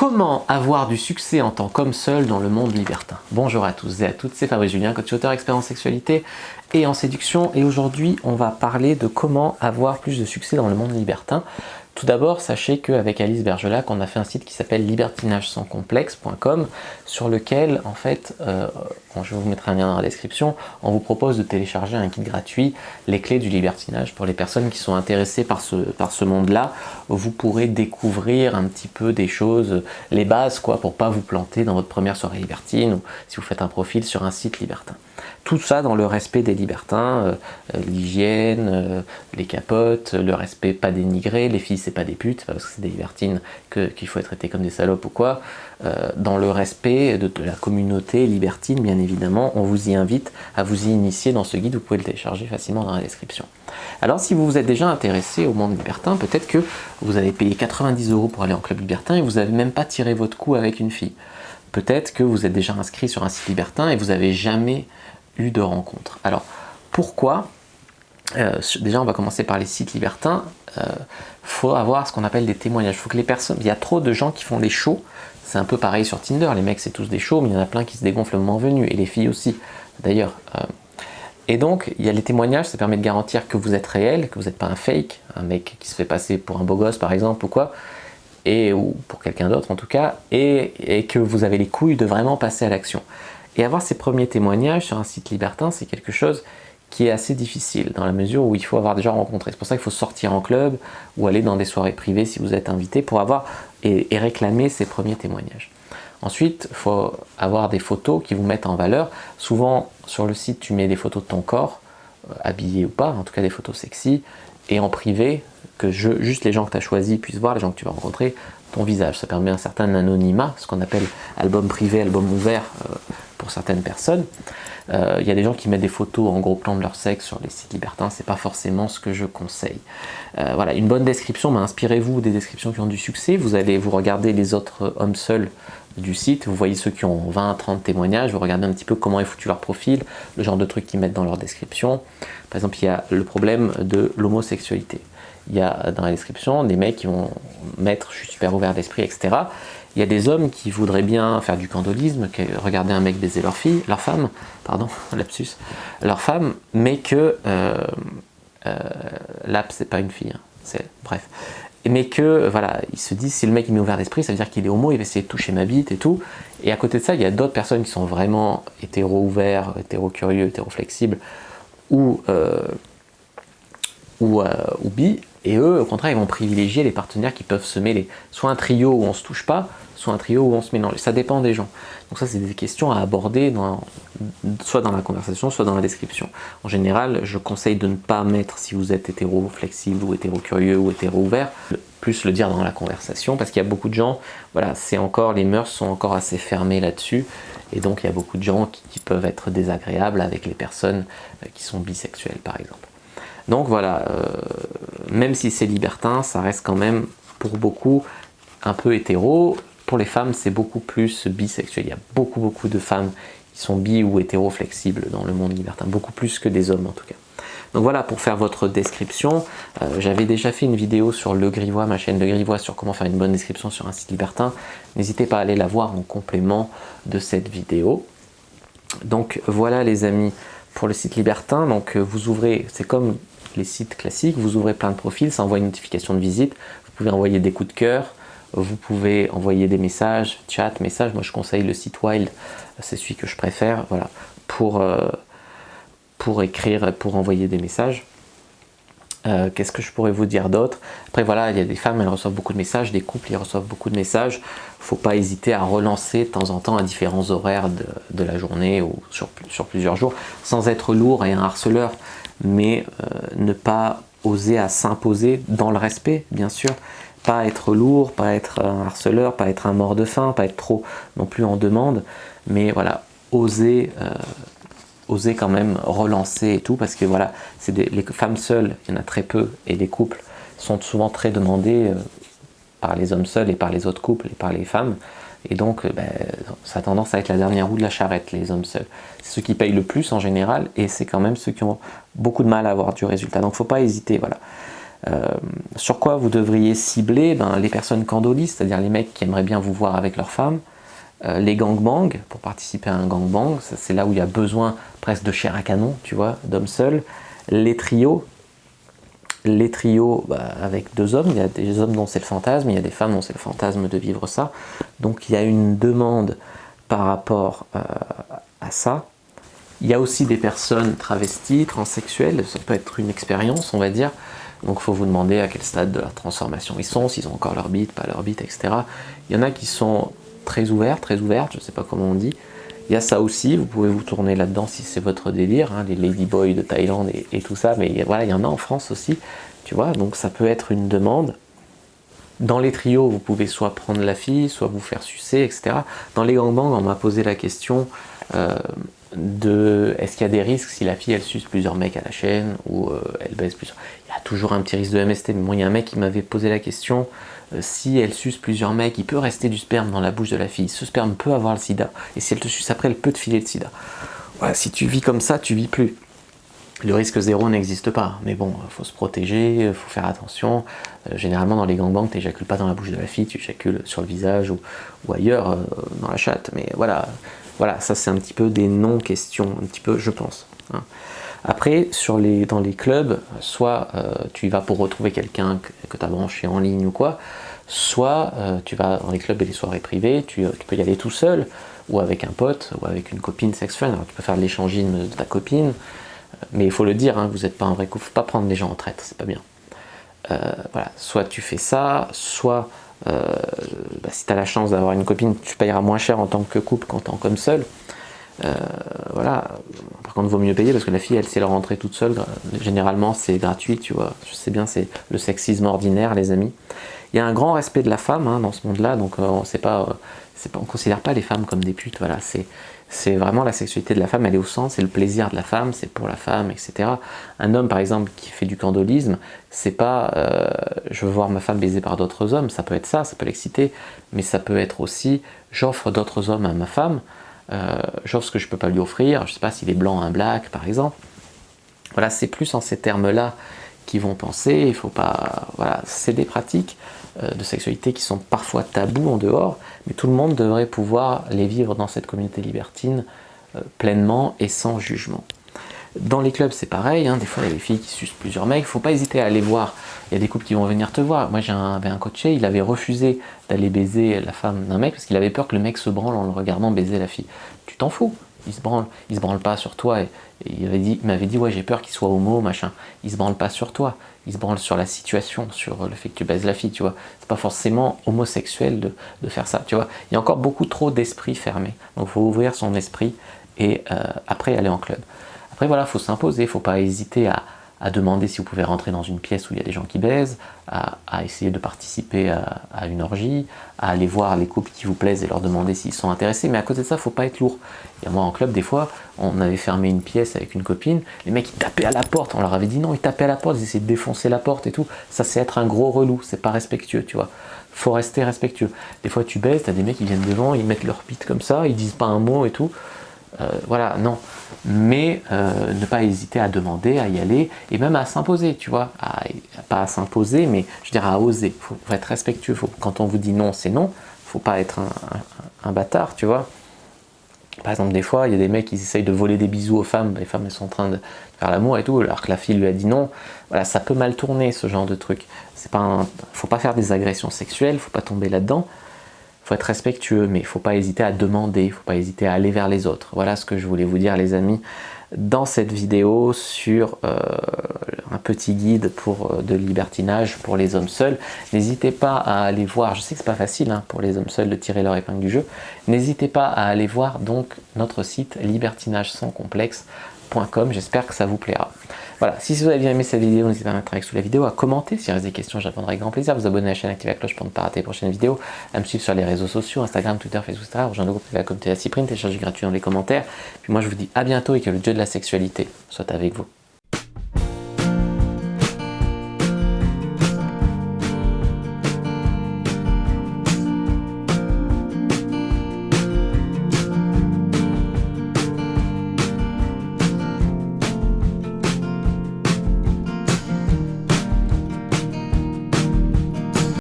Comment avoir du succès en tant qu'homme seul dans le monde libertin? Bonjour à tous et à toutes, c'est Fabrice Julien, coach auteur expert en sexualité et en séduction, et aujourd'hui on va parler de comment avoir plus de succès dans le monde libertin. Tout d'abord, sachez qu'avec Alice Bergelac, on a fait un site qui s'appelle libertinagesanscomplexe.com sur lequel, en fait, je vous mettrai un lien dans la description, on vous propose de télécharger un kit gratuit, les clés du libertinage. Pour les personnes qui sont intéressées par ce monde-là, vous pourrez découvrir un petit peu des choses, les bases, quoi, pour pas vous planter dans votre première soirée libertine ou si vous faites un profil sur un site libertin. Tout ça dans le respect des libertins, l'hygiène, les capotes, le respect pas dénigré, les filles c'est pas des putes, parce que c'est des libertines qu'il faut être traité comme des salopes ou quoi, dans le respect de la communauté libertine bien évidemment. On vous y invite à vous y initier dans ce guide, vous pouvez le télécharger facilement dans la description. Alors si vous vous êtes déjà intéressé au monde libertin, peut-être que vous avez payé 90 € pour aller en club libertin et vous n'avez même pas tiré votre coup avec une fille. Peut-être que vous êtes déjà inscrit sur un site libertin et vous n'avez jamais eu de rencontre. Alors pourquoi déjà on va commencer par les sites libertins. Faut avoir ce qu'on appelle des témoignages. Faut que les personnes, il y a trop de gens qui font des shows. C'est un peu pareil sur Tinder, les mecs c'est tous des shows, mais il y en a plein qui se dégonflent le moment venu, et les filles aussi d'ailleurs. Et donc il y a les témoignages, ça permet de garantir que vous êtes réel, que vous n'êtes pas un fake, un mec qui se fait passer pour un beau gosse par exemple ou quoi, ou pour quelqu'un d'autre en tout cas, et que vous avez les couilles de vraiment passer à l'action. Et avoir ces premiers témoignages sur un site libertin, c'est quelque chose qui est assez difficile, dans la mesure où il faut avoir déjà rencontré. C'est pour ça qu'il faut sortir en club ou aller dans des soirées privées si vous êtes invité pour avoir et réclamer ces premiers témoignages. Ensuite, il faut avoir des photos qui vous mettent en valeur. Souvent, sur le site, tu mets des photos de ton corps, habillé ou pas, en tout cas des photos sexy, et en privé, que juste les gens que tu as choisis puissent voir, les gens que tu vas rencontrer, ton visage. Ça permet un certain anonymat, ce qu'on appelle album privé, album ouvert pour certaines personnes. Il y a des gens qui mettent des photos en gros plan de leur sexe sur les sites libertins, c'est pas forcément ce que je conseille. Voilà, une bonne description, inspirez-vous des descriptions qui ont du succès, vous allez vous regarder les autres hommes seuls du site, vous voyez ceux qui ont 20-30 témoignages, vous regardez un petit peu comment est foutu leur profil, le genre de trucs qu'ils mettent dans leur description. Par exemple, il y a le problème de l'homosexualité. Il y a dans la description des mecs qui vont mettre « je suis super ouvert d'esprit », etc. Il y a des hommes qui voudraient bien faire du candolisme, regarder un mec baiser leur femme, mais que là c'est pas une fille, bref. Mais que voilà, ils se disent si le mec il m'est ouvert d'esprit, ça veut dire qu'il est homo, il va essayer de toucher ma bite et tout. Et à côté de ça, il y a d'autres personnes qui sont vraiment hétéro-ouverts, hétéro-curieux, hétéro-flexibles ou bi, et eux au contraire ils vont privilégier les partenaires qui peuvent se mêler, soit un trio où on se touche pas, soit un trio où on se mélange, ça dépend des gens. Donc ça c'est des questions à aborder soit dans la conversation, soit dans la description. En général je conseille de ne pas mettre, si vous êtes hétéro flexible ou hétéro curieux ou hétéro ouvert, plus le dire dans la conversation, parce qu'il y a beaucoup de gens, voilà, les mœurs sont encore assez fermées là-dessus, et donc il y a beaucoup de gens qui peuvent être désagréables avec les personnes qui sont bisexuelles par exemple. Donc voilà, même si c'est libertin, ça reste quand même pour beaucoup un peu hétéro. Pour les femmes, c'est beaucoup plus bisexuel. Il y a beaucoup de femmes qui sont bi ou hétéro-flexibles dans le monde libertin, beaucoup plus que des hommes en tout cas. Donc voilà, pour faire votre description, j'avais déjà fait une vidéo sur Le Grivois, ma chaîne Le Grivois, sur comment faire une bonne description sur un site libertin. N'hésitez pas à aller la voir en complément de cette vidéo. Donc voilà les amis, pour le site libertin, donc vous ouvrez, c'est comme les sites classiques, vous ouvrez plein de profils, ça envoie une notification de visite, vous pouvez envoyer des coups de cœur, vous pouvez envoyer des messages, chat, messages. Moi je conseille le site Wild, c'est celui que je préfère, voilà, pour écrire, pour envoyer des messages. Qu'est-ce que je pourrais vous dire d'autre? Après voilà, il y a des femmes, elles reçoivent beaucoup de messages, des couples, ils reçoivent beaucoup de messages. Faut pas hésiter à relancer de temps en temps à différents horaires de la journée ou sur plusieurs jours, sans être lourd et un harceleur, mais ne pas oser à s'imposer dans le respect, bien sûr. Pas être lourd, pas être un harceleur, pas être un mort de faim, pas être trop non plus en demande, mais voilà, oser quand même relancer et tout, parce que voilà, les femmes seules, il y en a très peu, et les couples sont souvent très demandés par les hommes seuls et par les autres couples et par les femmes, et donc ça a tendance à être la dernière roue de la charrette, les hommes seuls. C'est ceux qui payent le plus en général, et c'est quand même ceux qui ont beaucoup de mal à avoir du résultat, donc faut pas hésiter, voilà. Sur quoi vous devriez cibler? Les personnes candolistes, c'est-à-dire les mecs qui aimeraient bien vous voir avec leur femme, les gangbangs, pour participer à un gangbang, c'est là où il y a besoin presque de chair à canon, tu vois, d'hommes seuls. Les trios, avec 2 hommes, il y a des hommes dont c'est le fantasme, il y a des femmes dont c'est le fantasme de vivre ça. Donc il y a une demande par rapport à ça. Il y a aussi des personnes travesties, transsexuelles, ça peut être une expérience, on va dire. Donc il faut vous demander à quel stade de leur transformation ils sont, s'ils ont encore leur bite, pas leur bite, etc. Il y en a qui sont très ouvertes, je ne sais pas comment on dit. Il y a ça aussi, vous pouvez vous tourner là-dedans si c'est votre délire, hein, les ladyboys de Thaïlande et tout ça, mais voilà, il y en a en France aussi, tu vois, donc ça peut être une demande. Dans les trios, vous pouvez soit prendre la fille, soit vous faire sucer, etc. Dans les gangbangs, on m'a posé la question de est-ce qu'il y a des risques si la fille elle suce plusieurs mecs à la chaîne ou elle baise plusieurs. Il y a toujours un petit risque de MST, mais moi il y a un mec qui m'avait posé la question si elle suce plusieurs mecs, il peut rester du sperme dans la bouche de la fille. Ce sperme peut avoir le sida, et si elle te suce après, elle peut te filer le sida. Voilà, si tu vis comme ça, tu vis plus. Le risque zéro n'existe pas, mais bon, il faut se protéger, il faut faire attention. Généralement, dans les gangbangs, tu n'éjacules pas dans la bouche de la fille, tu éjacules sur le visage ou ailleurs, dans la chatte. Mais voilà, ça c'est un petit peu des non-questions, un petit peu, je pense. Hein. Après, dans les clubs, soit tu y vas pour retrouver quelqu'un que tu as branché en ligne ou quoi, soit tu vas dans les clubs et les soirées privées, tu peux y aller tout seul, ou avec un pote, ou avec une copine sex-friend. Alors tu peux faire de l'échangisme de ta copine, mais il faut le dire, hein, vous n'êtes pas un vrai couple, faut pas prendre les gens en traite, c'est pas bien. Voilà, soit tu fais ça, soit si tu as la chance d'avoir une copine, tu payeras moins cher en tant que couple qu'en tant qu'homme seul. Voilà. Par contre, il vaut mieux payer parce que la fille, elle sait leur rentrer toute seule. Généralement, c'est gratuit, tu vois. Je sais bien, c'est le sexisme ordinaire, les amis. Il y a un grand respect de la femme hein, dans ce monde-là, donc on considère pas les femmes comme des putes. Voilà, c'est vraiment la sexualité de la femme, elle est au centre, c'est le plaisir de la femme, c'est pour la femme, etc. Un homme, par exemple, qui fait du candolisme, c'est pas je veux voir ma femme baisée par d'autres hommes, ça peut être ça peut l'exciter, mais ça peut être aussi j'offre d'autres hommes à ma femme. J'offre ce que je peux pas lui offrir, je sais pas s'il est blanc, un black par exemple. Voilà, c'est plus en ces termes-là qu'ils vont penser. Il faut pas, voilà, c'est des pratiques de sexualité qui sont parfois tabous en dehors, mais tout le monde devrait pouvoir les vivre dans cette communauté libertine pleinement et sans jugement. Dans les clubs, c'est pareil, hein, des fois il y a des filles qui sucent plusieurs mecs, il ne faut pas hésiter à aller voir. Il y a des couples qui vont venir te voir. Moi j'avais un coaché, il avait refusé d'aller baiser la femme d'un mec parce qu'il avait peur que le mec se branle en le regardant baiser la fille. Tu t'en fous, il se branle pas sur toi. Et il m'avait dit ouais, j'ai peur qu'il soit homo, machin. Il se branle pas sur toi, il se branle sur la situation, sur le fait que tu baises la fille, tu vois. C'est pas forcément homosexuel de faire ça, tu vois. Il y a encore beaucoup trop d'esprit fermé. Donc il faut ouvrir son esprit et après aller en club. Après voilà, il faut s'imposer, il ne faut pas hésiter à demander si vous pouvez rentrer dans une pièce où il y a des gens qui baisent, à essayer de participer à une orgie, à aller voir les couples qui vous plaisent et leur demander s'ils sont intéressés. Mais à côté de ça, il ne faut pas être lourd. Et moi en club, des fois, on avait fermé une pièce avec une copine, les mecs ils tapaient à la porte, on leur avait dit non, ils tapaient à la porte, ils essayaient de défoncer la porte et tout. Ça c'est être un gros relou, c'est pas respectueux, tu vois. Faut rester respectueux. Des fois tu baises, t'as des mecs qui viennent devant, ils mettent leur pite comme ça, ils disent pas un mot et tout. Voilà, non. Mais ne pas hésiter à demander, à y aller, et même à s'imposer, tu vois. Pas à s'imposer, mais je dirais à oser. Faut être respectueux. Quand on vous dit non, c'est non. Faut pas être un bâtard, tu vois. Par exemple, des fois, il y a des mecs qui essayent de voler des bisous aux femmes. Les femmes, elles sont en train de faire l'amour et tout, alors que la fille lui a dit non. Voilà, ça peut mal tourner, ce genre de truc. Faut pas faire des agressions sexuelles, faut pas tomber là-dedans. Il faut être respectueux, mais il ne faut pas hésiter à demander, il ne faut pas hésiter à aller vers les autres. Voilà ce que je voulais vous dire les amis dans cette vidéo sur un petit guide de libertinage pour les hommes seuls. N'hésitez pas à aller voir, je sais que c'est pas facile hein, pour les hommes seuls de tirer leur épingle du jeu, n'hésitez pas à aller voir donc notre site libertinagesanscomplexe.com, j'espère que ça vous plaira. Voilà, si vous avez bien aimé cette vidéo, n'hésitez pas à mettre un like sous la vidéo, à commenter, s'il reste des questions, je répondrai avec grand plaisir, à vous abonner à la chaîne, activer la cloche pour ne pas rater les prochaines vidéos, à me suivre sur les réseaux sociaux, Instagram, Twitter, Facebook, etc. Rejoindre le groupe de la communauté Cyprine, télécharger gratuit dans les commentaires. Puis moi je vous dis à bientôt et que le dieu de la sexualité soit avec vous.